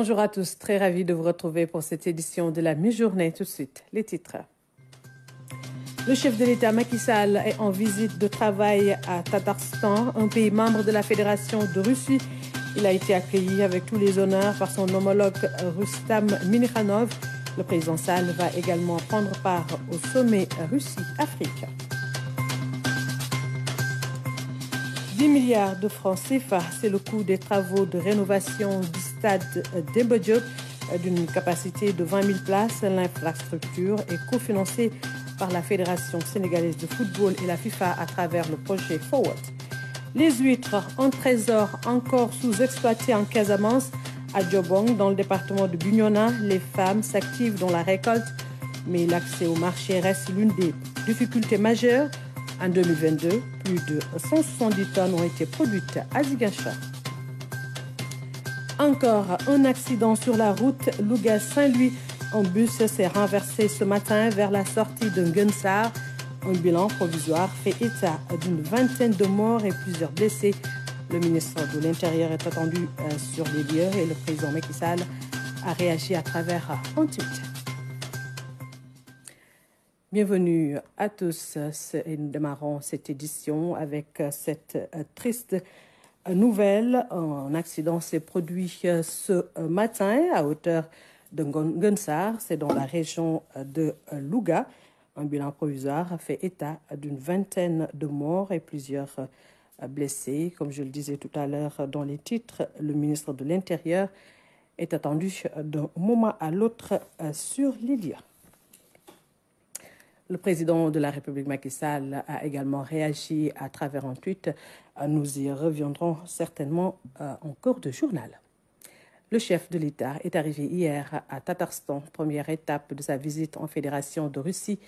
Bonjour à tous, très ravi de vous retrouver pour cette édition de la mi-journée. Tout de suite, les titres. Le chef de l'État Macky Sall est en visite de travail à Tatarstan, un pays membre de la Fédération de Russie. Il a été accueilli avec tous les honneurs par son homologue Rustam Minikhanov. Le président Sall va également prendre part au sommet Russie-Afrique. 10 milliards de francs CFA, c'est le coût des travaux de rénovation du stade Demba Diop d'une capacité de 20 000 places. L'infrastructure est cofinancée par la Fédération sénégalaise de football et la FIFA à travers le projet Forward. Les huîtres en trésor encore sous-exploitées en Casamance, à Diobong, dans le département de Bignona, les femmes s'activent dans la récolte, mais l'accès au marché reste l'une des difficultés majeures. En 2022, plus de 170 tonnes ont été produites à Ziguinchor. Encore un accident sur la route Louga-Saint-Louis. Un bus s'est renversé ce matin vers la sortie de Nguensar. Un bilan provisoire fait état d'une vingtaine de morts et plusieurs blessés. Le ministre de l'Intérieur est attendu sur les lieux et le président Macky Sall a réagi à travers un tweet. Bienvenue à tous et nous démarrons cette édition avec cette triste nouvelle. Un accident s'est produit ce matin à hauteur de Nguensar, c'est dans la région de Louga. Un bilan provisoire a fait état d'une vingtaine de morts et plusieurs blessés. Comme je le disais tout à l'heure dans les titres, le ministre de l'Intérieur est attendu d'un moment à l'autre sur les lieux. Le président de la République Macky Sall a également réagi à travers un tweet. Nous y reviendrons certainement en cours de journal. Le chef de l'État est arrivé hier à Tatarstan, première étape de sa visite en Fédération de Russie.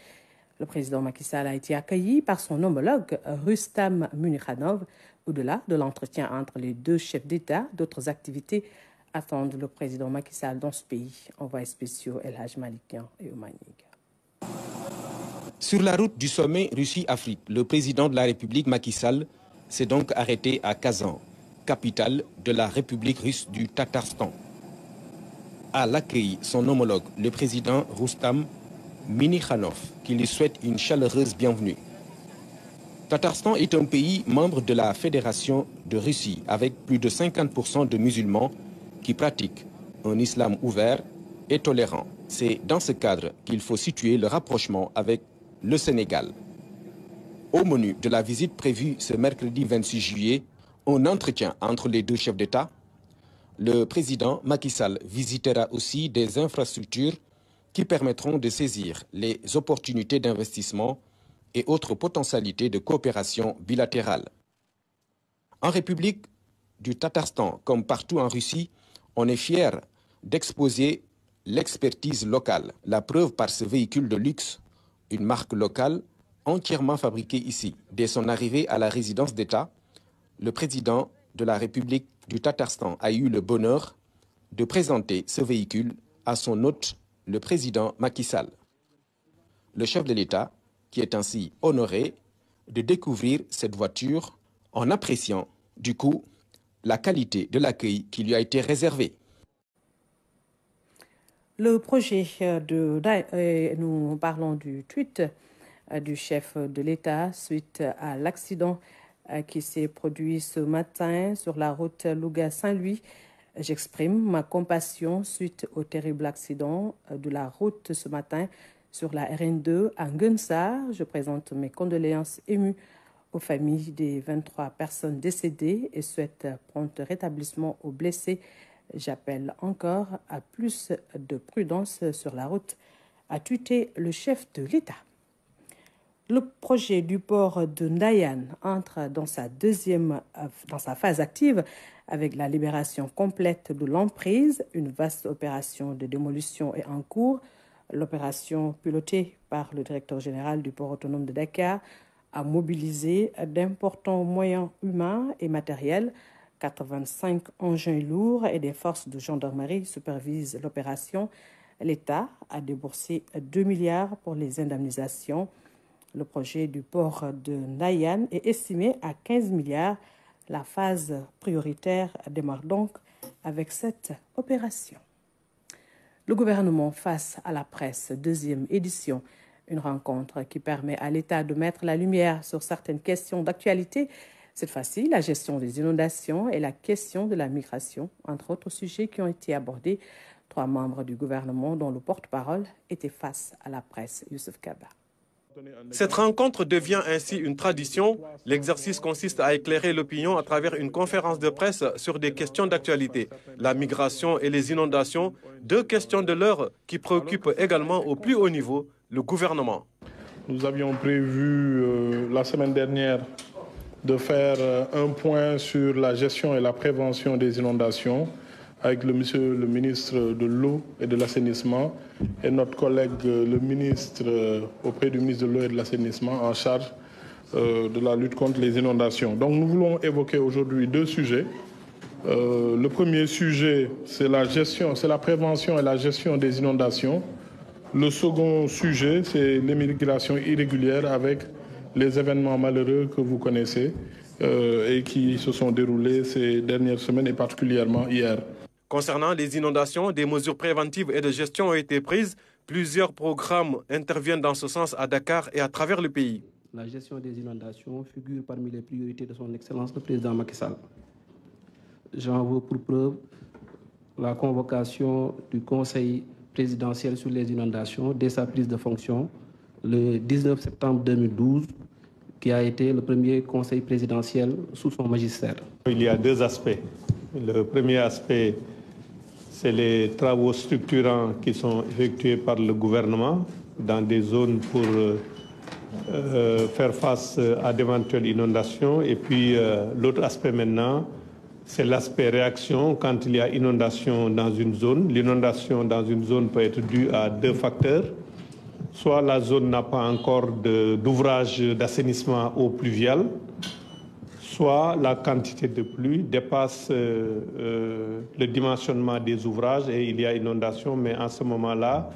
Le président Macky Sall a été accueilli par son homologue Rustam Minikhanov. Au-delà de l'entretien entre les deux chefs d'État, d'autres activités attendent le président Macky Sall dans ce pays. Envoyés spéciaux El Hadj Malikian et Omanig. Sur la route du sommet Russie-Afrique, le président de la République Macky Sall s'est donc arrêté à Kazan, capitale de la République russe du Tatarstan. À l'accueil, son homologue, le président Rustam Minikhanov, qui lui souhaite une chaleureuse bienvenue. Tatarstan est un pays membre de la Fédération de Russie, avec plus de 50% de musulmans qui pratiquent un islam ouvert et tolérant. C'est dans ce cadre qu'il faut situer le rapprochement avec le Sénégal. Au menu de la visite prévue ce mercredi 26 juillet, un entretien entre les deux chefs d'État. Le président Macky Sall visitera aussi des infrastructures qui permettront de saisir les opportunités d'investissement et autres potentialités de coopération bilatérale. En République du Tatarstan, comme partout en Russie, on est fier d'exposer l'expertise locale. La preuve par ce véhicule de luxe, une marque locale entièrement fabriquée ici. Dès son arrivée à la résidence d'État, le président de la République du Tatarstan a eu le bonheur de présenter ce véhicule à son hôte, le président Macky Sall. Le chef de l'État, qui est ainsi honoré de découvrir cette voiture en appréciant, du coup, la qualité de l'accueil qui lui a été réservé. Le projet nous parlons du tweet du chef de l'État suite à l'accident qui s'est produit ce matin sur la route Louga-Saint-Louis. J'exprime ma compassion suite au terrible accident de la route ce matin sur la RN2 à Nguensar. Je présente mes condoléances émues aux familles des 23 personnes décédées et souhaite prompt rétablissement aux blessés. J'appelle encore à plus de prudence sur la route, a tweeté le chef de l'État. Le projet du port de Ndayan entre dans sa phase active avec la libération complète de l'emprise. Une vaste opération de démolition est en cours. L'opération pilotée par le directeur général du port autonome de Dakar a mobilisé d'importants moyens humains et matériels. 85 engins lourds et des forces de gendarmerie supervisent l'opération. L'État a déboursé 2 milliards pour les indemnisations. Le projet du port de Ndayan est estimé à 15 milliards. La phase prioritaire démarre donc avec cette opération. Le gouvernement face à la presse, deuxième édition, une rencontre qui permet à l'État de mettre la lumière sur certaines questions d'actualité. Cette fois-ci, la gestion des inondations et la question de la migration, entre autres sujets qui ont été abordés. 3 membres du gouvernement dont le porte-parole était face à la presse, Youssouf Kaba. Cette rencontre devient ainsi une tradition. L'exercice consiste à éclairer l'opinion à travers une conférence de presse sur des questions d'actualité. La migration et les inondations, 2 questions de l'heure qui préoccupent également au plus haut niveau le gouvernement. Nous avions prévu la semaine dernière de faire un point sur la gestion et la prévention des inondations avec monsieur le ministre de l'eau et de l'assainissement et notre collègue le ministre auprès du ministre de l'eau et de l'assainissement en charge de la lutte contre les inondations. Donc nous voulons évoquer aujourd'hui 2 sujets. Le premier sujet, c'est la prévention et la gestion des inondations. Le second sujet, c'est l'immigration irrégulière avec les événements malheureux que vous connaissez et qui se sont déroulés ces dernières semaines et particulièrement hier. Concernant les inondations, des mesures préventives et de gestion ont été prises. Plusieurs programmes interviennent dans ce sens à Dakar et à travers le pays. La gestion des inondations figure parmi les priorités de son Excellence le président Macky Sall. J'en veux pour preuve la convocation du Conseil présidentiel sur les inondations dès sa prise de fonction le 19 septembre 2012, qui a été le premier conseil présidentiel sous son magistère. Il y a 2 aspects. Le premier aspect, c'est les travaux structurants qui sont effectués par le gouvernement dans des zones pour faire face à d'éventuelles inondations. Et puis l'autre aspect maintenant, c'est l'aspect réaction quand il y a inondation dans une zone. L'inondation dans une zone peut être due à 2 facteurs. Soit la zone n'a pas encore d'ouvrage d'assainissement eau pluviale, soit la quantité de pluie dépasse le dimensionnement des ouvrages et il y a inondation. Mais en ce moment-là,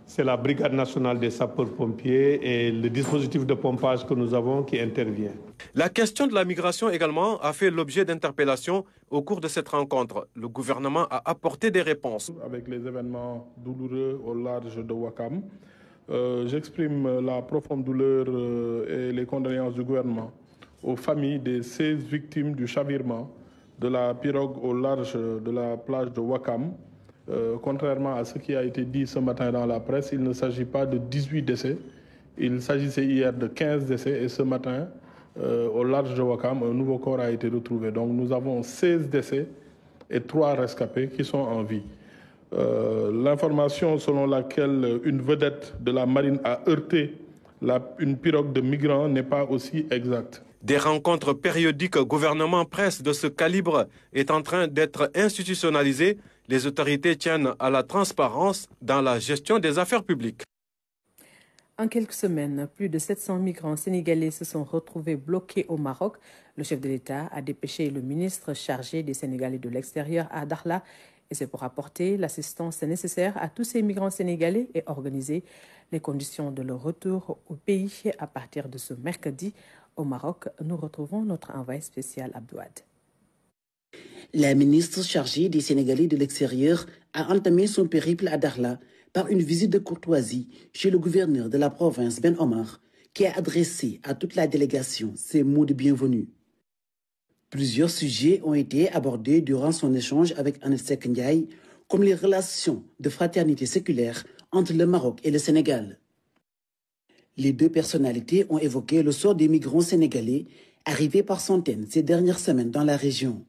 c'est la Brigade nationale des sapeurs-pompiers et le dispositif de pompage que nous avons qui intervient. La question de la migration également a fait l'objet d'interpellations au cours de cette rencontre. Le gouvernement a apporté des réponses. Avec les événements douloureux au large de Ouakam, j'exprime la profonde douleur et les condoléances du gouvernement aux familles des 16 victimes du chavirement de la pirogue au large de la plage de Ouakam. Contrairement à ce qui a été dit ce matin dans la presse, il ne s'agit pas de 18 décès. Il s'agissait hier de 15 décès et ce matin, au large de Ouakam, un nouveau corps a été retrouvé. Donc nous avons 16 décès et 3 rescapés qui sont en vie. L'information selon laquelle une vedette de la marine a heurté une pirogue de migrants n'est pas aussi exacte. Des rencontres périodiques gouvernement-presse de ce calibre est en train d'être institutionnalisées. Les autorités tiennent à la transparence dans la gestion des affaires publiques. En quelques semaines, plus de 700 migrants sénégalais se sont retrouvés bloqués au Maroc. Le chef de l'État a dépêché le ministre chargé des Sénégalais de l'extérieur à Dakhla. Et c'est pour apporter l'assistance nécessaire à tous ces migrants sénégalais et organiser les conditions de leur retour au pays à partir de ce mercredi. Au Maroc, nous retrouvons notre envoyé spécial Abdouad. La ministre chargée des Sénégalais de l'extérieur a entamé son périple à Dakhla par une visite de courtoisie chez le gouverneur de la province Ben Omar, qui a adressé à toute la délégation ses mots de bienvenue. Plusieurs sujets ont été abordés durant son échange avec Anet Seck Ndiaye, comme les relations de fraternité séculaire entre le Maroc et le Sénégal. Les 2 personnalités ont évoqué le sort des migrants sénégalais arrivés par centaines ces dernières semaines dans la région.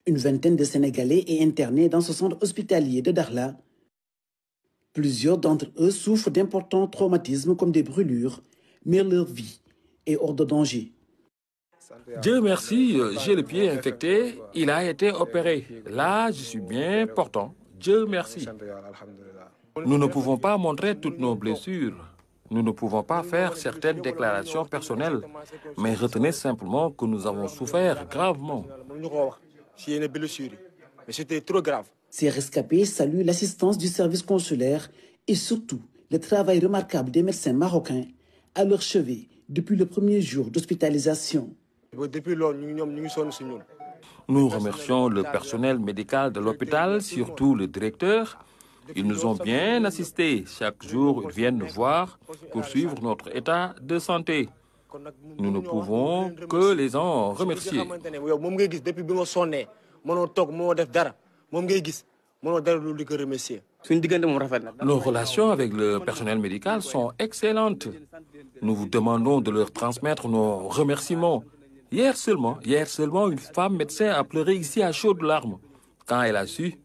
Une vingtaine de Sénégalais est internée dans ce centre hospitalier de Dakhla. Plusieurs d'entre eux souffrent d'importants traumatismes comme des brûlures, mais leur vie est hors de danger. Dieu merci, j'ai le pied infecté, il a été opéré. Là, je suis bien portant. Dieu merci. Nous ne pouvons pas montrer toutes nos blessures. Nous ne pouvons pas faire certaines déclarations personnelles. Mais retenez simplement que nous avons souffert gravement. C'était trop grave. Ces rescapés saluent l'assistance du service consulaire et surtout le travail remarquable des médecins marocains à leur chevet depuis le premier jour d'hospitalisation. Depuis lors, nous Nous remercions le personnel médical de l'hôpital, surtout le directeur. Ils nous ont bien assistés. Chaque jour, ils viennent nous voir pour suivre notre état de santé. Nous ne pouvons que les en remercier. Nos relations avec le personnel médical sont excellentes. Nous vous demandons de leur transmettre nos remerciements. Hier seulement, une femme médecin a pleuré ici à chaudes larmes quand elle a su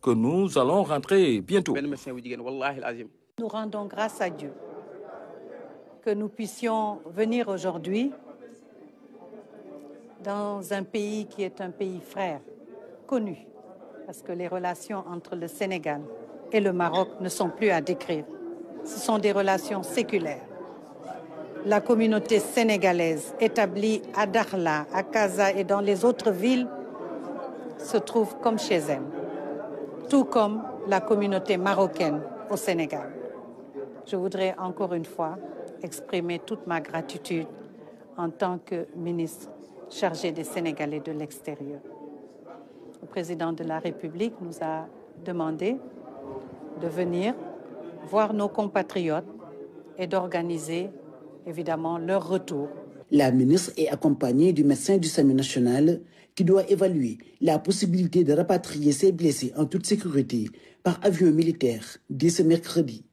que nous allons rentrer bientôt. Nous rendons grâce à Dieu que nous puissions venir aujourd'hui dans un pays qui est un pays frère, connu, parce que les relations entre le Sénégal et le Maroc ne sont plus à décrire. Ce sont des relations séculaires. La communauté sénégalaise établie à Dakhla, à Casa et dans les autres villes se trouve comme chez elle, tout comme la communauté marocaine au Sénégal. Je voudrais encore une fois exprimer toute ma gratitude en tant que ministre chargé des Sénégalais de l'extérieur. Le président de la République nous a demandé de venir voir nos compatriotes et d'organiser évidemment leur retour. La ministre est accompagnée du médecin du SAMU national qui doit évaluer la possibilité de rapatrier ses blessés en toute sécurité par avion militaire dès ce mercredi.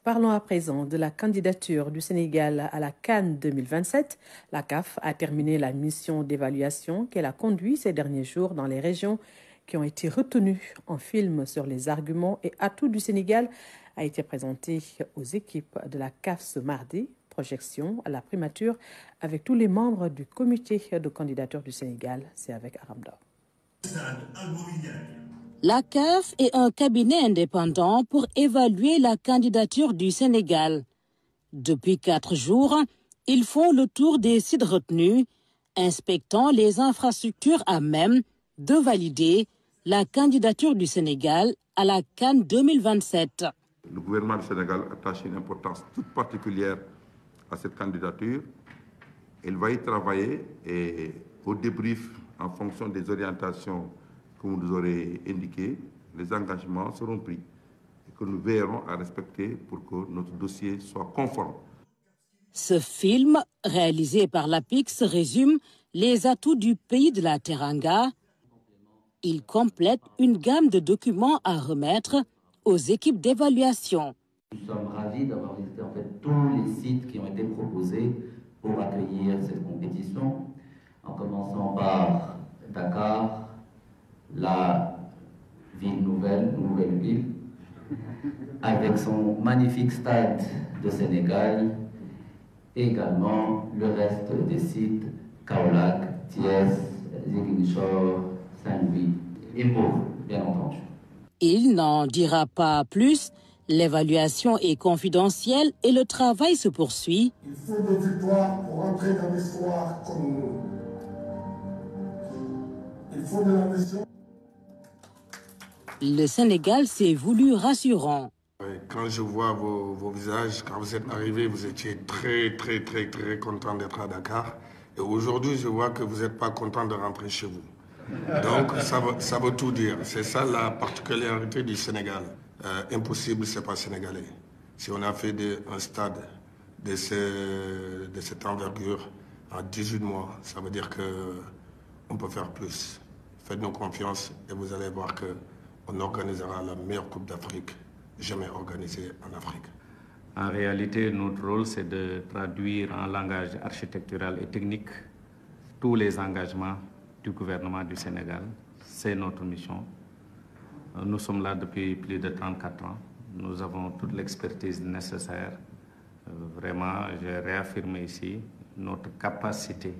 Parlons à présent de la candidature du Sénégal à la CAN 2027. La CAF a terminé la mission d'évaluation qu'elle a conduite ces derniers jours dans les régions qui ont été retenues. Un film sur les arguments et atouts du Sénégal a été présenté aux équipes de la CAF ce mardi. Projection à la primature avec tous les membres du comité de candidature du Sénégal. C'est avec Aramda. La CAF est un cabinet indépendant pour évaluer la candidature du Sénégal. Depuis 4 jours, ils font le tour des sites retenus, inspectant les infrastructures à même de valider la candidature du Sénégal à la CAN 2027. Le gouvernement du Sénégal attache une importance toute particulière à cette candidature. Il va y travailler et au débrief en fonction des orientations que vous nous aurez indiquées, les engagements seront pris et que nous veillerons à respecter pour que notre dossier soit conforme. Ce film, réalisé par l'APIX, résume les atouts du pays de la Teranga. Il complète une gamme de documents à remettre aux équipes d'évaluation. Nous sommes ravis d'avoir visité en fait tous les sites qui ont été proposés pour accueillir cette compétition, en commençant par Dakar, la ville nouvelle ville, avec son magnifique stade de Sénégal, et également le reste des sites, Kaolack, Thiès, Ziguinchor, Saint-Louis et Pau, bien entendu. Il n'en dira pas plus. L'évaluation est confidentielle et le travail se poursuit. Il faut des victoires pour entrer dans l'histoire comme nous. Il faut de l'ambition. Le Sénégal s'est voulu rassurant. Quand je vois vos visages, quand vous êtes arrivés, vous étiez très content d'être à Dakar. Et aujourd'hui, je vois que vous n'êtes pas content de rentrer chez vous. Donc, ça veut tout dire. C'est ça la particularité du Sénégal. Impossible, c'est pas sénégalais. Si on a fait un stade de cette envergure en 18 mois, ça veut dire qu'on peut faire plus. Faites-nous confiance et vous allez voir qu'on organisera la meilleure Coupe d'Afrique jamais organisée en Afrique. En réalité, notre rôle, c'est de traduire en langage architectural et technique tous les engagements du gouvernement du Sénégal. C'est notre mission. Nous sommes là depuis plus de 34 ans. Nous avons toute l'expertise nécessaire. Vraiment, j'ai réaffirmé ici notre capacité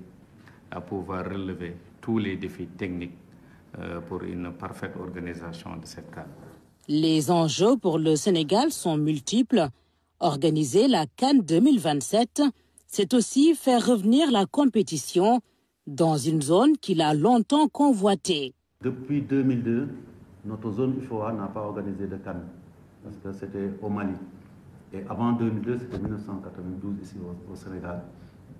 à pouvoir relever tous les défis techniques pour une parfaite organisation de cette CAN. Les enjeux pour le Sénégal sont multiples. Organiser la CAN 2027, c'est aussi faire revenir la compétition dans une zone qu'il a longtemps convoitée. Depuis 2002, notre zone UFOA n'a pas organisé de CAN, parce que c'était au Mali. Et avant 2002, c'était 1992 ici au Sénégal.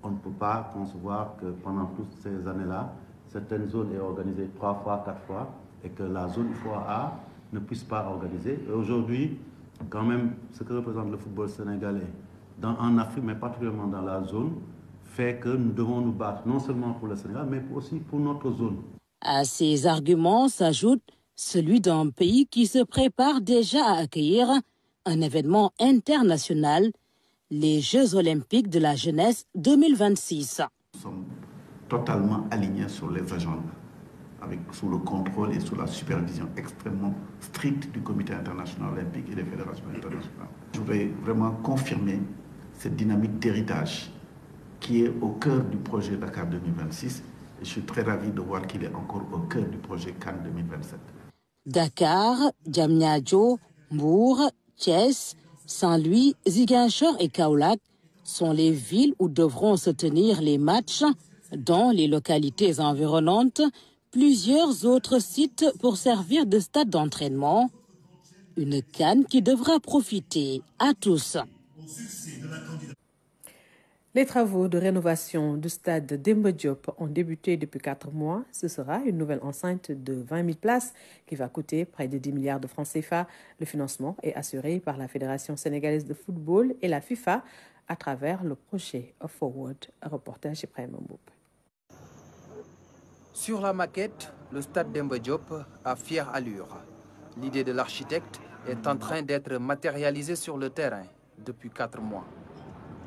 On ne peut pas concevoir que pendant toutes ces années-là, certaines zones aient organisé 3 fois, 4 fois, et que la zone UFOA ne puisse pas organiser. Et aujourd'hui, quand même, ce que représente le football sénégalais en Afrique, mais particulièrement dans la zone, fait que nous devons nous battre non seulement pour le Sénégal, mais aussi pour notre zone. À ces arguments s'ajoute celui d'un pays qui se prépare déjà à accueillir un événement international, les Jeux olympiques de la jeunesse 2026. Nous sommes totalement alignés sur les agendas, sous le contrôle et sous la supervision extrêmement stricte du Comité international olympique et des fédérations internationales. Je voudrais vraiment confirmer cette dynamique d'héritage qui est au cœur du projet Dakar 2026. Et je suis très ravi de voir qu'il est encore au cœur du projet Cannes 2027. Dakar, Diamniadio, Mbour, Thiès, Saint-Louis, Ziguinchor et Kaolack sont les villes où devront se tenir les matchs. Dans les localités environnantes, plusieurs autres sites pour servir de stade d'entraînement. Une CAN qui devra profiter à tous. Les travaux de rénovation du stade Demba Diop ont débuté depuis 4 mois. Ce sera une nouvelle enceinte de 20 000 places qui va coûter près de 10 milliards de francs CFA. Le financement est assuré par la Fédération sénégalaise de football et la FIFA à travers le projet Forward. Reportage Ibrahim Mboup. Sur la maquette, le stade Demba Diop a fière allure. L'idée de l'architecte est en train d'être matérialisée sur le terrain depuis 4 mois.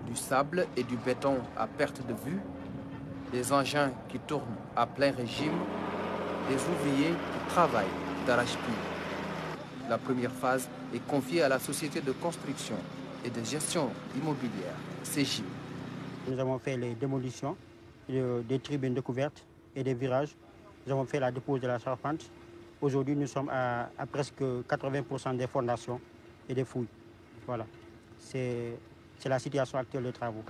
Du sable et du béton à perte de vue, des engins qui tournent à plein régime, des ouvriers qui travaillent d'arrache-pied. La première phase est confiée à la société de construction et de gestion immobilière, CGI. Nous avons fait les démolitions des tribunes de couvertes et des virages. Nous avons fait la dépose de la charpente. Aujourd'hui, nous sommes à presque 80% des fondations et des fouilles. Voilà. C'est la situation actuelle des travaux.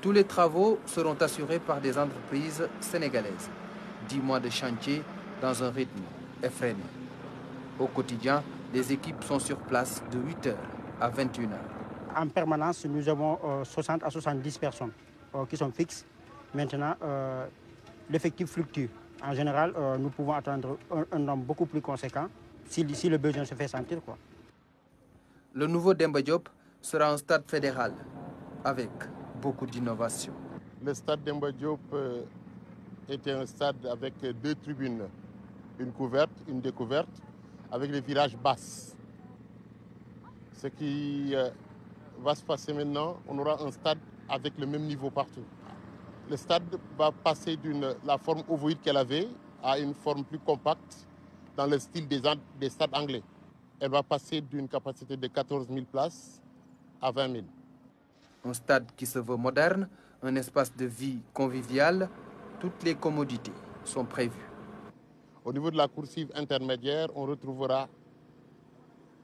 Tous les travaux seront assurés par des entreprises sénégalaises. 10 mois de chantier dans un rythme effréné. Au quotidien, les équipes sont sur place de 8h à 21h. En permanence, nous avons 60 à 70 personnes qui sont fixes. Maintenant, l'effectif fluctue. En général, nous pouvons attendre un nombre beaucoup plus conséquent si le besoin se fait sentir, quoi. Le nouveau Demba Diop sera un stade fédéral avec beaucoup d'innovation. Le stade Demba Diop était un stade avec 2 tribunes, une couverte, une découverte, avec les virages basses. Ce qui va se passer maintenant, on aura un stade avec le même niveau partout. Le stade va passer de la forme ovoïde qu'elle avait à une forme plus compacte dans le style des stades anglais. Elle va passer d'une capacité de 14 000 places à 20 000. Un stade qui se veut moderne, un espace de vie convivial, toutes les commodités sont prévues. Au niveau de la coursive intermédiaire, on retrouvera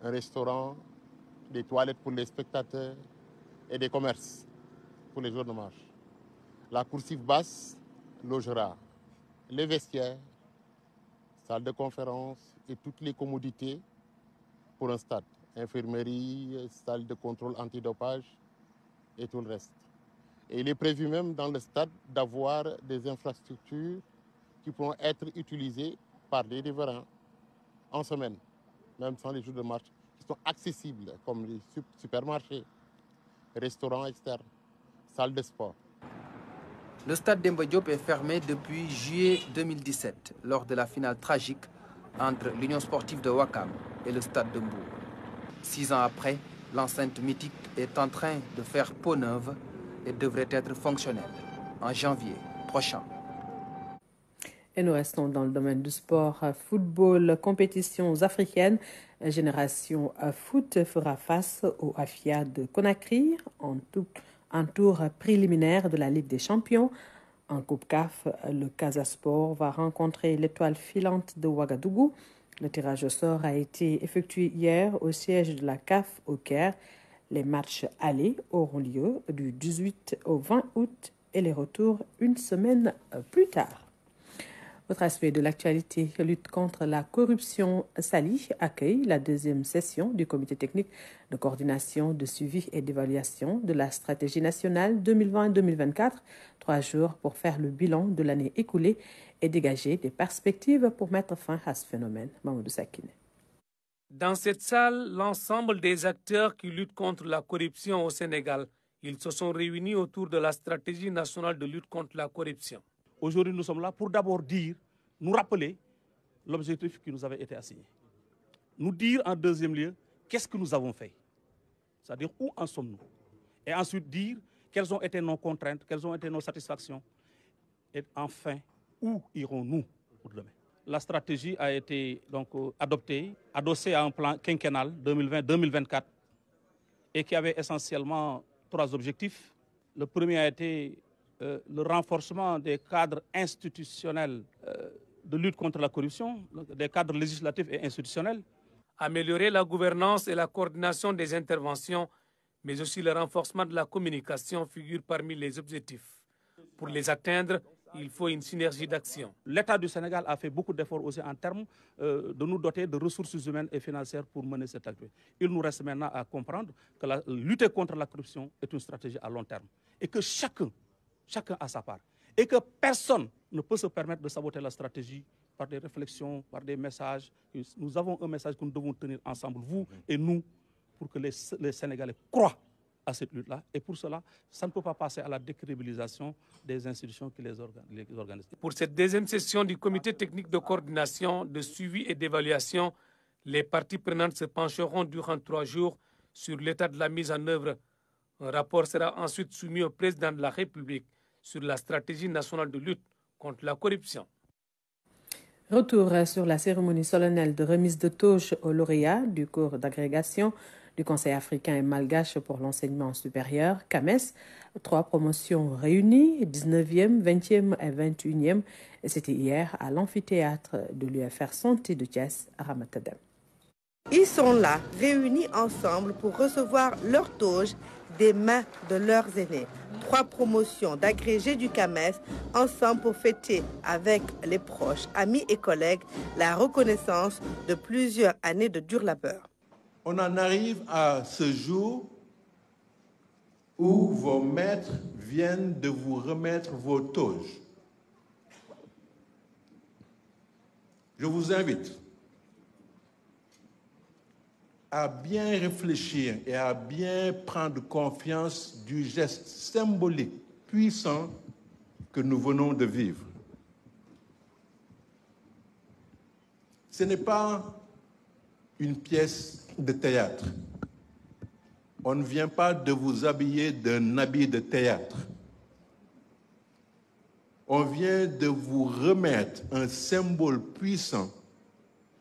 un restaurant, des toilettes pour les spectateurs et des commerces pour les jours de marche. La coursive basse logera les vestiaires, salles de conférence et toutes les commodités pour un stade. Infirmerie, salle de contrôle antidopage et tout le reste. Et il est prévu même dans le stade d'avoir des infrastructures qui pourront être utilisées par des riverains en semaine, même sans les jours de marche, qui sont accessibles comme les supermarchés, restaurants externes, salles de sport. Le stade Demba Diop est fermé depuis juillet 2017, lors de la finale tragique entre l'Union sportive de Ouakam et le stade de Mbour. 6 ans après, l'enceinte mythique est en train de faire peau neuve et devrait être fonctionnelle en janvier prochain. Et nous restons dans le domaine du sport. Football, compétitions africaines. Génération Foot fera face au AFIA de Conakry en tour préliminaire de la Ligue des Champions. En Coupe CAF, le Casa Sport va rencontrer l'étoile filante de Ouagadougou. Le tirage au sort a été effectué hier au siège de la CAF au Caire. Les matchs allés auront lieu du 18 au 20 août et les retours une semaine plus tard. Autre aspect de l'actualité, lutte contre la corruption, Sali accueille la deuxième session du comité technique de coordination, de suivi et d'évaluation de la stratégie nationale 2020-2024. 3 jours pour faire le bilan de l'année écoulée et dégager des perspectives pour mettre fin à ce phénomène. Mamadou Sakine. Dans cette salle, l'ensemble des acteurs qui luttent contre la corruption au Sénégal, ils se sont réunis autour de la stratégie nationale de lutte contre la corruption. Aujourd'hui, nous sommes là pour d'abord dire, nous rappeler l'objectif qui nous avait été assigné. Nous dire en deuxième lieu, qu'est-ce que nous avons fait? C'est-à-dire où en sommes-nous? Et ensuite dire quelles ont été nos contraintes, quelles ont été nos satisfactions. Et enfin, où irons-nous pour demain? La stratégie a été donc adoptée, adossée à un plan quinquennal 2020-2024 et qui avait essentiellement 3 objectifs. Le premier a été le renforcement des cadres institutionnels de lutte contre la corruption, des cadres législatifs et institutionnels. Améliorer la gouvernance et la coordination des interventions, mais aussi le renforcement de la communication figure parmi les objectifs. Pour les atteindre, il faut une synergie d'action. L'État du Sénégal a fait beaucoup d'efforts aussi en termes de nous doter de ressources humaines et financières pour mener cette activité. Il nous reste maintenant à comprendre que la lutte contre la corruption est une stratégie à long terme et que chacun a sa part. Et que personne ne peut se permettre de saboter la stratégie par des réflexions, par des messages. Nous avons un message que nous devons tenir ensemble, vous et nous, pour que les Sénégalais croient à cette lutte-là. Et pour cela, ça ne peut pas passer à la décrédibilisation des institutions qui les organisent. Pour cette deuxième session du comité technique de coordination, de suivi et d'évaluation, les parties prenantes se pencheront durant 3 jours sur l'état de la mise en œuvre. Un rapport sera ensuite soumis au président de la République sur la stratégie nationale de lutte contre la corruption. Retour sur la cérémonie solennelle de remise de toge aux lauréats du cours d'agrégation du Conseil africain et malgache pour l'enseignement supérieur, CAMES. 3 promotions réunies, 19e, 20e et 21e. Et c'était hier à l'amphithéâtre de l'UFR Santé de Thiès à Ramatadem. Ils sont là, réunis ensemble pour recevoir leur toge des mains de leurs aînés. 3 promotions d'agrégés du CAMES ensemble pour fêter avec les proches, amis et collègues la reconnaissance de plusieurs années de dur labeur. On en arrive à ce jour où vos maîtres viennent de vous remettre vos toges. Je vous invite à bien réfléchir et à bien prendre conscience du geste symbolique puissant que nous venons de vivre. Ce n'est pas une pièce de théâtre. On ne vient pas de vous habiller d'un habit de théâtre. On vient de vous remettre un symbole puissant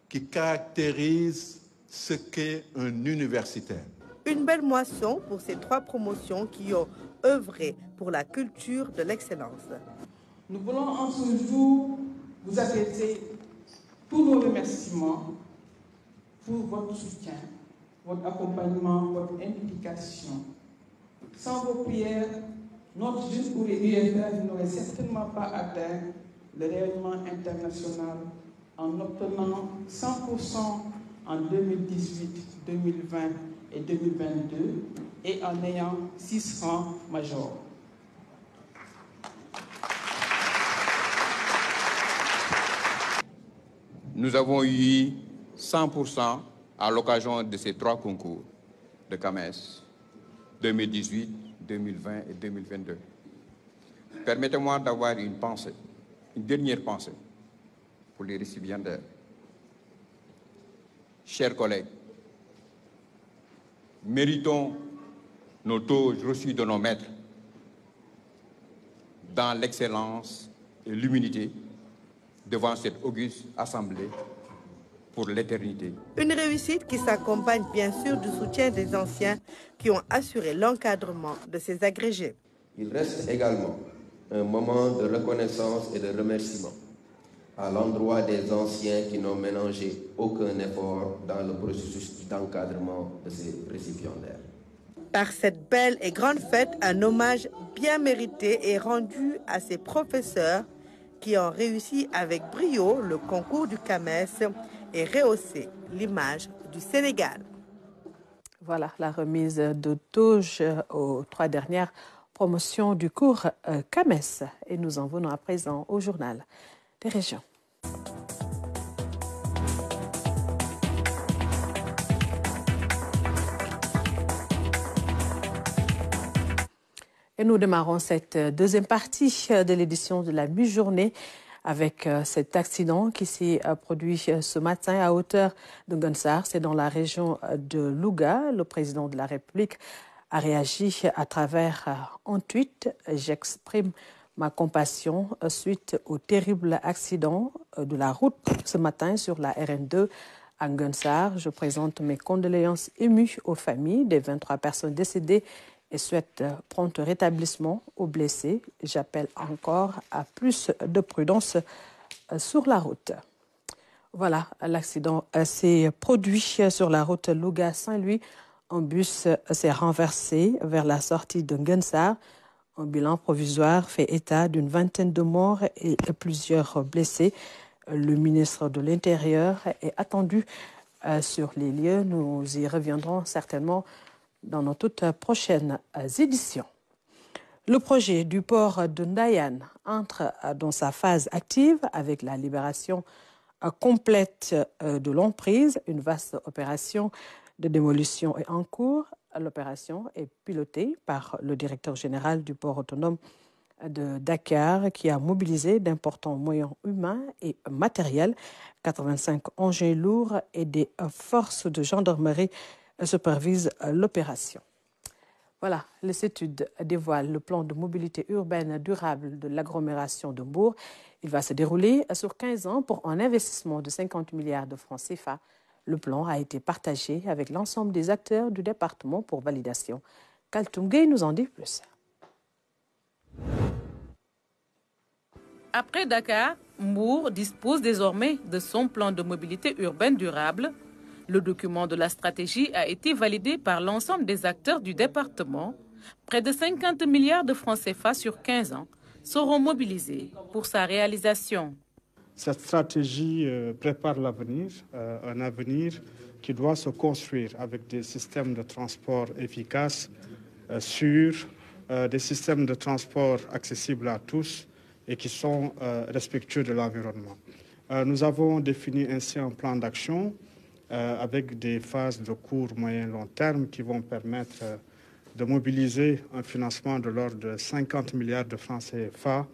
qui caractérise ce qu'est un universitaire. Une belle moisson pour ces 3 promotions qui ont œuvré pour la culture de l'excellence. Nous voulons en ce jour vous adresser tous nos remerciements pour votre soutien, votre accompagnement, votre implication. Sans vos prières, notre jeune pour les UFR n'aurait certainement pas atteint le rayonnement international en obtenant 100% en 2018, 2020 et 2022 et en ayant 6 rangs majors. Nous avons eu 100% à l'occasion de ces 3 concours de CAMES 2018, 2020 et 2022. Permettez-moi d'avoir une dernière pensée pour les récipiendaires. Chers collègues, méritons nos toges reçus de nos maîtres dans l'excellence et l'humilité devant cette auguste assemblée pour l'éternité. Une réussite qui s'accompagne bien sûr du soutien des anciens qui ont assuré l'encadrement de ces agrégés. Il reste également un moment de reconnaissance et de remerciement à l'endroit des anciens qui n'ont ménagé aucun effort dans le processus d'encadrement de ces récipiendaires. Par cette belle et grande fête, un hommage bien mérité est rendu à ces professeurs qui ont réussi avec brio le concours du CAMES et rehaussé l'image du Sénégal. Voilà la remise de toge aux 3 dernières promotions du cours CAMES. Et nous en venons à présent au journal des régions. Et nous démarrons cette deuxième partie de l'édition de la mi-journée avec cet accident qui s'est produit ce matin à hauteur de Gunsar. C'est dans la région de Louga. Le président de la République a réagi à travers un tweet. J'exprime ma compassion suite au terrible accident de la route ce matin sur la RN2 à Gunsar. Je présente mes condoléances émues aux familles des 23 personnes décédées et souhaite prompt rétablissement aux blessés. J'appelle encore à plus de prudence sur la route. Voilà, l'accident s'est produit sur la route Louga-Saint-Louis. Un bus s'est renversé vers la sortie de Gunsar. Un bilan provisoire fait état d'une vingtaine de morts et plusieurs blessés. Le ministre de l'Intérieur est attendu sur les lieux. Nous y reviendrons certainement dans nos toutes prochaines éditions. Le projet du port de Ndayan entre dans sa phase active avec la libération complète de l'emprise. Une vaste opération de démolition est en cours. L'opération est pilotée par le directeur général du port autonome de Dakar qui a mobilisé d'importants moyens humains et matériels. 85 engins lourds et des forces de gendarmerie supervise l'opération. Voilà, les études dévoilent le plan de mobilité urbaine durable de l'agglomération de Mbour. Il va se dérouler sur 15 ans pour un investissement de 50 milliards de francs CFA. Le plan a été partagé avec l'ensemble des acteurs du département pour validation. Kaltoum Gueye nous en dit plus. Après Dakar, Mbour dispose désormais de son plan de mobilité urbaine durable. Le document de la stratégie a été validé par l'ensemble des acteurs du département. Près de 50 milliards de francs CFA sur 15 ans seront mobilisés pour sa réalisation. Cette stratégie prépare l'avenir, un avenir qui doit se construire avec des systèmes de transport efficaces, sûrs, des systèmes de transport accessibles à tous et qui sont respectueux de l'environnement. Nous avons défini ainsi un plan d'action avec des phases de court, moyen, long terme qui vont permettre de mobiliser un financement de l'ordre de 50 milliards de francs CFA.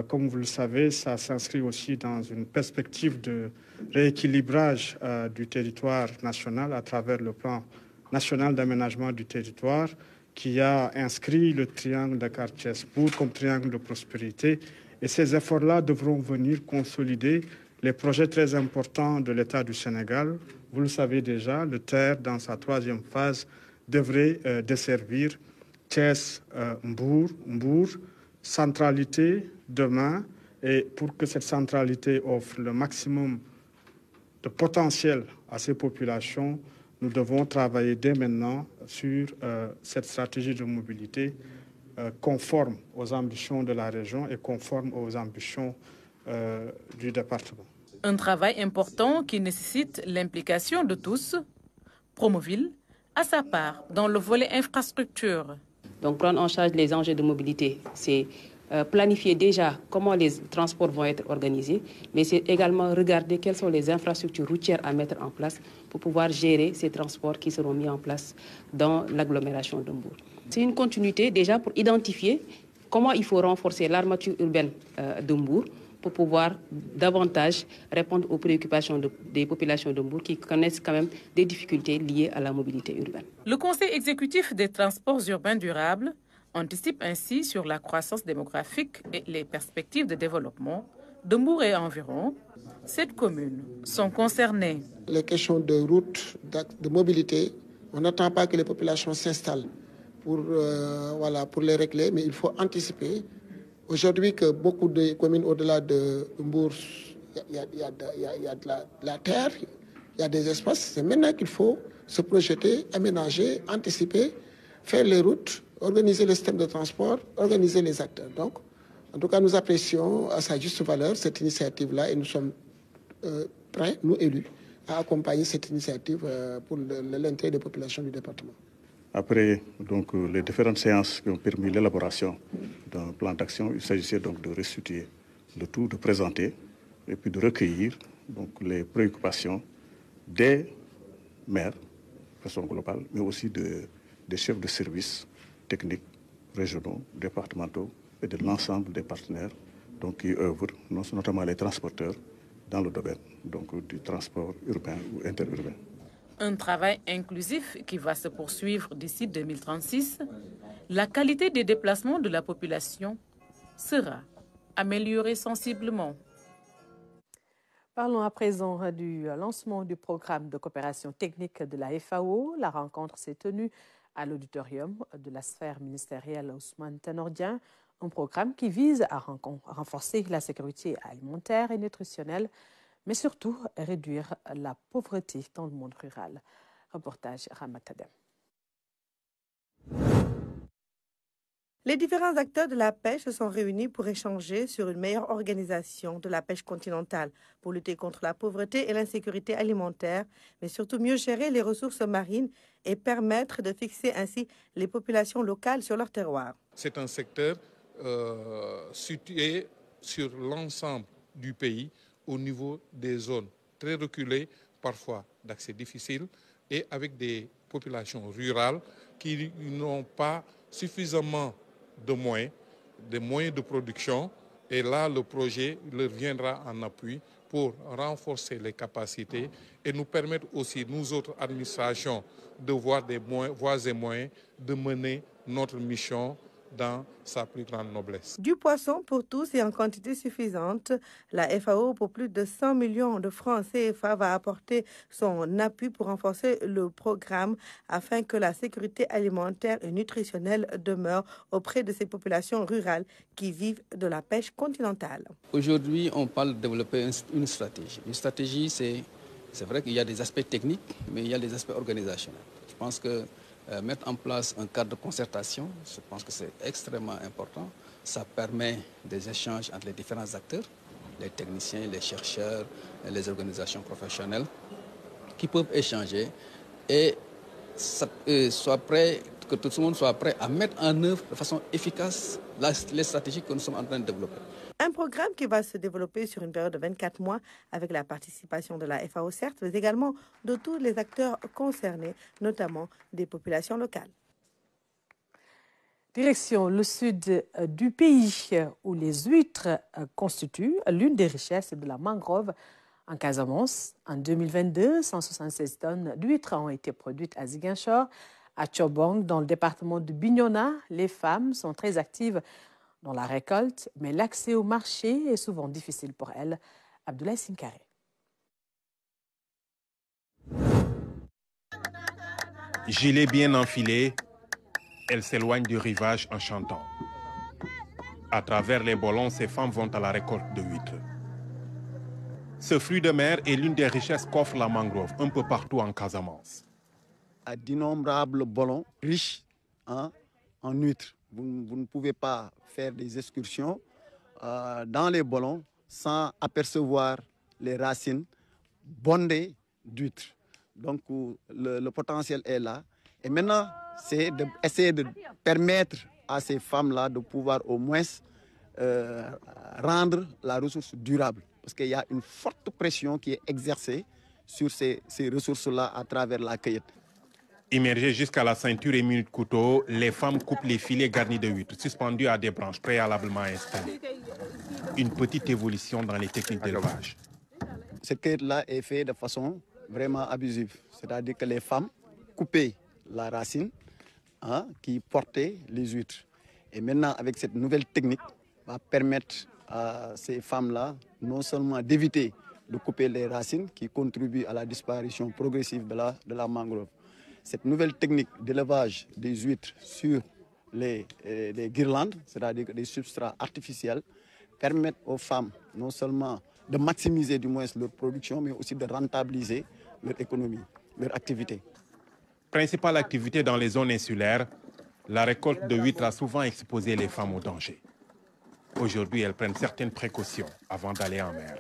Comme vous le savez, ça s'inscrit aussi dans une perspective de rééquilibrage du territoire national à travers le plan national d'aménagement du territoire qui a inscrit le triangle Dakar-Thiès-Mbour comme triangle de prospérité. Et ces efforts-là devront venir consolider les projets très importants de l'État du Sénégal. Vous le savez déjà, le TER, dans sa 3e phase, devrait desservir Thiès, Mbour, centralité demain. Et pour que cette centralité offre le maximum de potentiel à ces populations, nous devons travailler dès maintenant sur cette stratégie de mobilité conforme aux ambitions de la région et conforme aux ambitions du département. Un travail important qui nécessite l'implication de tous. Promoville a sa part dans le volet infrastructure. Donc prendre en charge les enjeux de mobilité, c'est planifier déjà comment les transports vont être organisés, mais c'est également regarder quelles sont les infrastructures routières à mettre en place pour pouvoir gérer ces transports qui seront mis en place dans l'agglomération de Mbour. C'est une continuité déjà pour identifier comment il faut renforcer l'armature urbaine de Mbour pour pouvoir davantage répondre aux préoccupations des populations de Mbour qui connaissent quand même des difficultés liées à la mobilité urbaine. Le Conseil exécutif des transports urbains durables anticipe ainsi sur la croissance démographique et les perspectives de développement de Mbour et environ. 7 communes sont concernées. Les questions de route, de mobilité, on n'attend pas que les populations s'installent pour les régler, mais il faut anticiper. Aujourd'hui, que beaucoup de communes au-delà de Mbour, il y a de la terre, il y a des espaces. C'est maintenant qu'il faut se projeter, aménager, anticiper, faire les routes, organiser le système de transport, organiser les acteurs. Donc, En tout cas, nous apprécions à sa juste valeur cette initiative-là et nous sommes prêts, nous élus, à accompagner cette initiative pour l'intérêt des populations du département. Après donc, les différentes séances qui ont permis l'élaboration d'un plan d'action, il s'agissait donc de restituer le tout, de présenter et puis de recueillir donc, les préoccupations des maires, de façon globale, mais aussi des chefs de services techniques, régionaux, départementaux et de l'ensemble des partenaires donc, qui œuvrent, notamment les transporteurs, dans le domaine donc, du transport urbain ou interurbain. Un travail inclusif qui va se poursuivre d'ici 2036. La qualité des déplacements de la population sera améliorée sensiblement. Parlons à présent du lancement du programme de coopération technique de la FAO. La rencontre s'est tenue à l'auditorium de la sphère ministérielle Ousmane Tanor Dieng, un programme qui vise à renforcer la sécurité alimentaire et nutritionnelle, mais surtout réduire la pauvreté dans le monde rural. Reportage Ramatadem. Les différents acteurs de la pêche se sont réunis pour échanger sur une meilleure organisation de la pêche continentale pour lutter contre la pauvreté et l'insécurité alimentaire, mais surtout mieux gérer les ressources marines et permettre de fixer ainsi les populations locales sur leur terroir. C'est un secteur situé sur l'ensemble du pays au niveau des zones très reculées, parfois d'accès difficile, et avec des populations rurales qui n'ont pas suffisamment de moyens de production. Et là, le projet leur viendra en appui pour renforcer les capacités et nous permettre aussi, nous autres administrations, de voir des voies et moyens de mener notre mission dans sa plus grande noblesse. Du poisson pour tous et en quantité suffisante, la FAO, pour plus de 100 millions de francs CFA, va apporter son appui pour renforcer le programme afin que la sécurité alimentaire et nutritionnelle demeure auprès de ces populations rurales qui vivent de la pêche continentale. Aujourd'hui, on parle de développer une stratégie. Une stratégie, c'est vrai qu'il y a des aspects techniques, mais il y a des aspects organisationnels. Je pense que mettre en place un cadre de concertation, je pense que c'est extrêmement important. Ça permet des échanges entre les différents acteurs, les techniciens, les chercheurs, les organisations professionnelles, qui peuvent échanger et que tout le monde soit prêt à mettre en œuvre de façon efficace les stratégies que nous sommes en train de développer. Un programme qui va se développer sur une période de 24 mois avec la participation de la FAO, certes, mais également de tous les acteurs concernés, notamment des populations locales. Direction le sud du pays où les huîtres constituent l'une des richesses de la mangrove en Casamance. En 2022, 176 tonnes d'huîtres ont été produites à Ziguinchor, à Tchobong, dans le département de Bignona. Les femmes sont très actives dans la récolte, mais l'accès au marché est souvent difficile pour elles. Abdoulaye Sinkare. Gilet bien enfilé, elle s'éloigne du rivage en chantant. À travers les bolons, ces femmes vont à la récolte de huîtres. Ce fruit de mer est l'une des richesses qu'offre la mangrove un peu partout en Casamance. À d'innombrables bolons riches en huîtres. Vous ne pouvez pas faire des excursions dans les bolons sans apercevoir les racines bondées d'huîtres. Donc le potentiel est là. Et maintenant, c'est d'essayer de permettre à ces femmes-là de pouvoir au moins rendre la ressource durable. Parce qu'il y a une forte pression qui est exercée sur ces ressources-là à travers la cueillette. Immergées jusqu'à la ceinture et mues de couteau, les femmes coupent les filets garnis de huîtres, suspendus à des branches préalablement installées. Une petite évolution dans les techniques d'élevage. Cette cueillette-là est faite de façon vraiment abusive. C'est-à-dire que les femmes coupaient la racine qui portait les huîtres. Et maintenant, avec cette nouvelle technique, va permettre à ces femmes-là non seulement d'éviter de couper les racines qui contribuent à la disparition progressive de la mangrove. Cette nouvelle technique d'élevage des huîtres sur les guirlandes, c'est-à-dire des substrats artificiels, permettent aux femmes non seulement de maximiser du moins leur production, mais aussi de rentabiliser leur économie, leur activité. Principale activité dans les zones insulaires, la récolte de huîtres a souvent exposé les femmes au danger. Aujourd'hui, elles prennent certaines précautions avant d'aller en mer.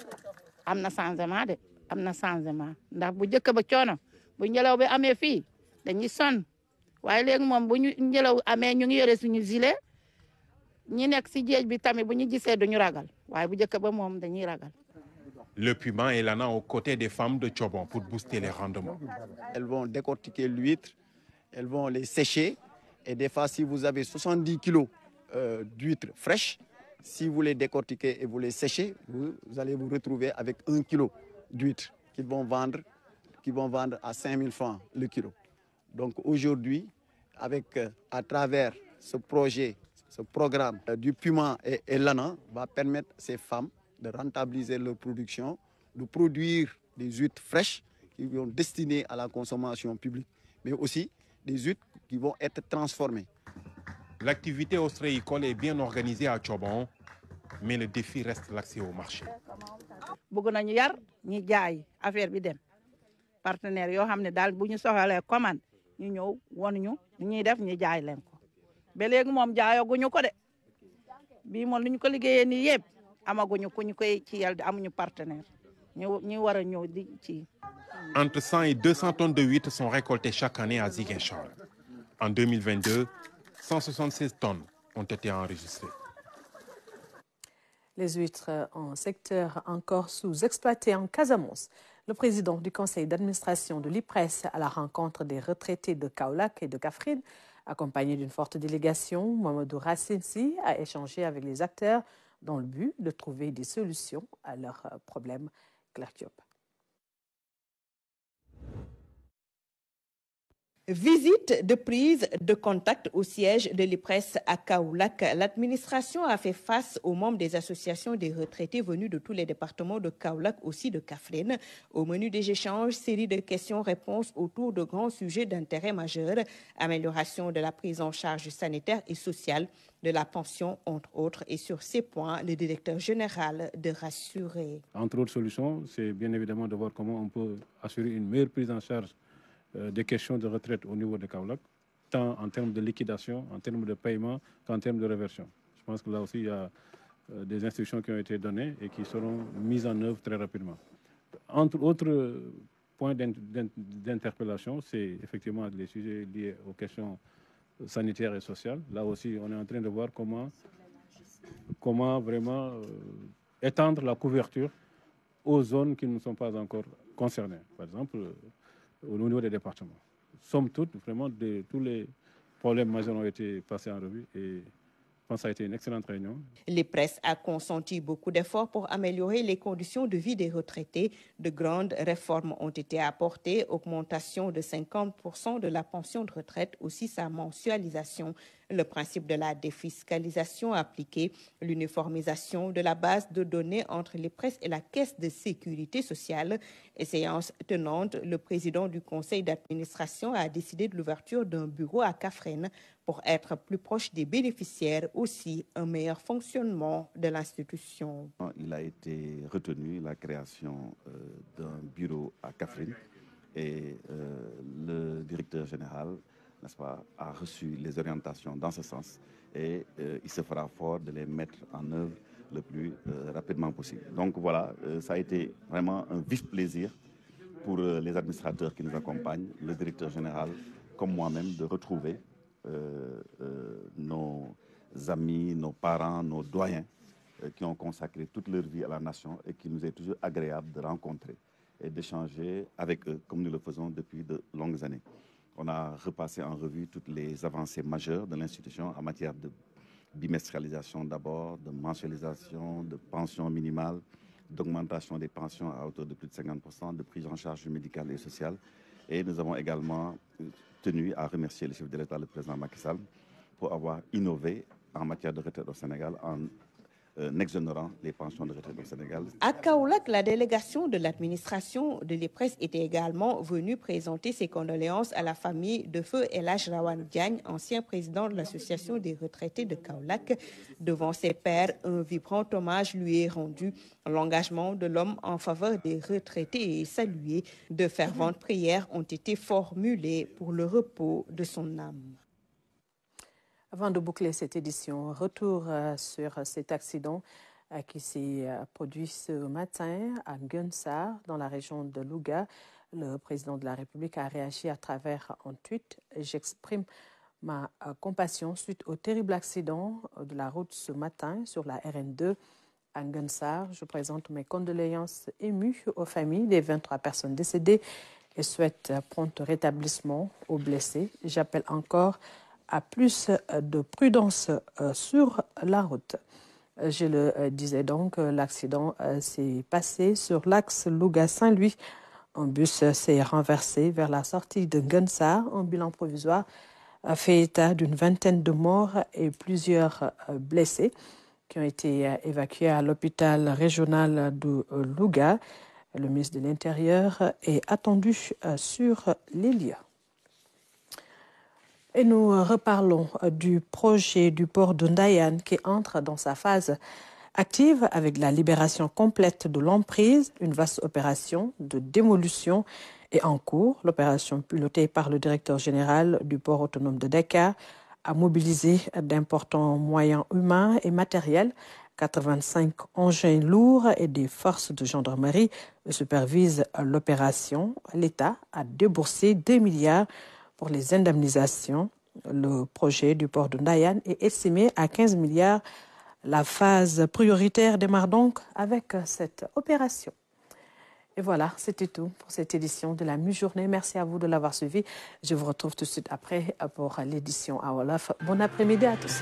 Amna changement de amna changement ndax bu jëkk ba coono bu ngelaw bi amee fii dañuy sonn waaye léegi moom bu ñu ngelaw amee ñu ngi yore suñu gilet ñi nekk si géej bi tamit bu ñu gisee duñu ragal waaye bu jëkk ba moom dañuy ragal. Le Puma et l'ANA aux côtés des femmes de Tchobon pour booster les rendements. Elles vont décortiquer l'huître, elles vont les sécher et des fois si vous avez 70 kilos d'huîtres fraîches, si vous les décortiquez et vous les séchez, vous allez vous retrouver avec 1 kilo d'huîtres qu'ils vont vendre à 5 000 francs le kilo. Donc aujourd'hui, à travers ce projet, ce programme du Puma et l'ANA va permettre à ces femmes de rentabiliser leur production, de produire des huîtres fraîches qui vont destinées à la consommation publique, mais aussi des huîtres qui vont être transformées. L'activité ostréicole est bien organisée à Tchobon, mais le défi reste l'accès au marché. Bëgg nañu yar ñi jaay affaire bi dem partenaires yoo xam ne daal bu ñu soxalee commande ñu ñëw won ñu ñuy def ñu jaay leen ko ba léegi moom jaayaguñu ko de bii moom lu ñu ko liggéeyee nii yëpp amaguñu ku ñu koy ci yàlla amuñu partenaire ñu war a ñëw di ci. Entre 100 et 200 tonnes de huîtres sont récoltées chaque année à Ziguinchor. En 2022, 176 tonnes ont été enregistrées. Les huîtres en secteur encore sous-exploité en Casamance. Le président du conseil d'administration de l'IPRES à la rencontre des retraités de Kaolack et de Kaffrine, accompagné d'une forte délégation, Mamadou Racine Sy a échangé avec les acteurs dans le but de trouver des solutions à leurs problèmes. Claire Diop. Visite de prise de contact au siège de l'IPRES à Kaolack. L'administration a fait face aux membres des associations des retraités venus de tous les départements de Kaolack, aussi de Kaffrine. Au menu des échanges, série de questions-réponses autour de grands sujets d'intérêt majeur, amélioration de la prise en charge sanitaire et sociale, de la pension, entre autres. Et sur ces points, le directeur général de rassurer. Entre autres solutions, c'est bien évidemment de voir comment on peut assurer une meilleure prise en charge des questions de retraite au niveau de Kaolack, tant en termes de liquidation, en termes de paiement, qu'en termes de réversion. Je pense que là aussi, il y a des instructions qui ont été données et qui seront mises en œuvre très rapidement. Entre autres points d'interpellation, c'est effectivement les sujets liés aux questions sanitaires et sociales. Là aussi, on est en train de voir comment vraiment étendre la couverture aux zones qui ne sont pas encore concernées. Par exemple, au niveau des départements. Somme toute, vraiment, tous les problèmes majeurs ont été passés en revue et je pense que ça a été une excellente réunion. L'IPRES a consenti beaucoup d'efforts pour améliorer les conditions de vie des retraités. De grandes réformes ont été apportées, augmentation de 50% de la pension de retraite, aussi sa mensualisation, le principe de la défiscalisation appliquée, l'uniformisation de la base de données entre l'IPRES et la Caisse de sécurité sociale. Et séance tenante, le président du conseil d'administration a décidé de l'ouverture d'un bureau à Kaffrine pour être plus proche des bénéficiaires, aussi un meilleur fonctionnement de l'institution. Il a été retenu la création d'un bureau à Kaffrine et le directeur général, n'est-ce pas, a reçu les orientations dans ce sens et il se fera fort de les mettre en œuvre le plus rapidement possible. Donc voilà, ça a été vraiment un vif plaisir pour les administrateurs qui nous accompagnent, le directeur général comme moi-même, de retrouver nos amis, nos parents, nos doyens qui ont consacré toute leur vie à la nation et qui nous est toujours agréable de rencontrer et d'échanger avec eux comme nous le faisons depuis de longues années. On a repassé en revue toutes les avancées majeures de l'institution en matière de bimestrialisation d'abord, de mensualisation, de pension minimale, d'augmentation des pensions à hauteur de plus de 50%, de prise en charge médicale et sociale. Et nous avons également tenu à remercier le chef de l'État, le président Macky Sall, pour avoir innové en matière de retraite au Sénégal en exonérant les pensions de retraite au Sénégal. À Kaolack, la délégation de l'administration de l'IPRES était également venue présenter ses condoléances à la famille de feu El Hadj Rawane Diagne, ancien président de l'association des retraités de Kaolack. Devant ses pairs, un vibrant hommage lui est rendu. L'engagement de l'homme en faveur des retraités est salué. De ferventes prières ont été formulées pour le repos de son âme. Avant de boucler cette édition, retour sur cet accident qui s'est produit ce matin à Gunsar, dans la région de Louga. Le président de la République a réagi à travers un tweet. J'exprime ma compassion suite au terrible accident de la route ce matin sur la RN2 à Gunsar. Je présente mes condoléances émues aux familles des 23 personnes décédées et souhaite prompt rétablissement aux blessés. J'appelle encore à plus de prudence sur la route. Je le disais donc, l'accident s'est passé sur l'axe Louga-Saint-Louis. Un bus s'est renversé vers la sortie de Gunsar. Un bilan provisoire a fait état d'une vingtaine de morts et plusieurs blessés qui ont été évacués à l'hôpital régional de Louga. Le ministre de l'Intérieur est attendu sur les lieux. Et nous reparlons du projet du port de Ndayane qui entre dans sa phase active avec la libération complète de l'emprise. Une vaste opération de démolition est en cours. L'opération pilotée par le directeur général du port autonome de Dakar a mobilisé d'importants moyens humains et matériels. 85 engins lourds et des forces de gendarmerie supervisent l'opération. L'État a déboursé 2 milliards pour les indemnisations. Le projet du port de Ndayane est estimé à 15 milliards. La phase prioritaire démarre donc avec cette opération. Et voilà, c'était tout pour cette édition de la mi-journée. Merci à vous de l'avoir suivi. Je vous retrouve tout de suite après pour l'édition à Wolof. Bon après-midi à tous.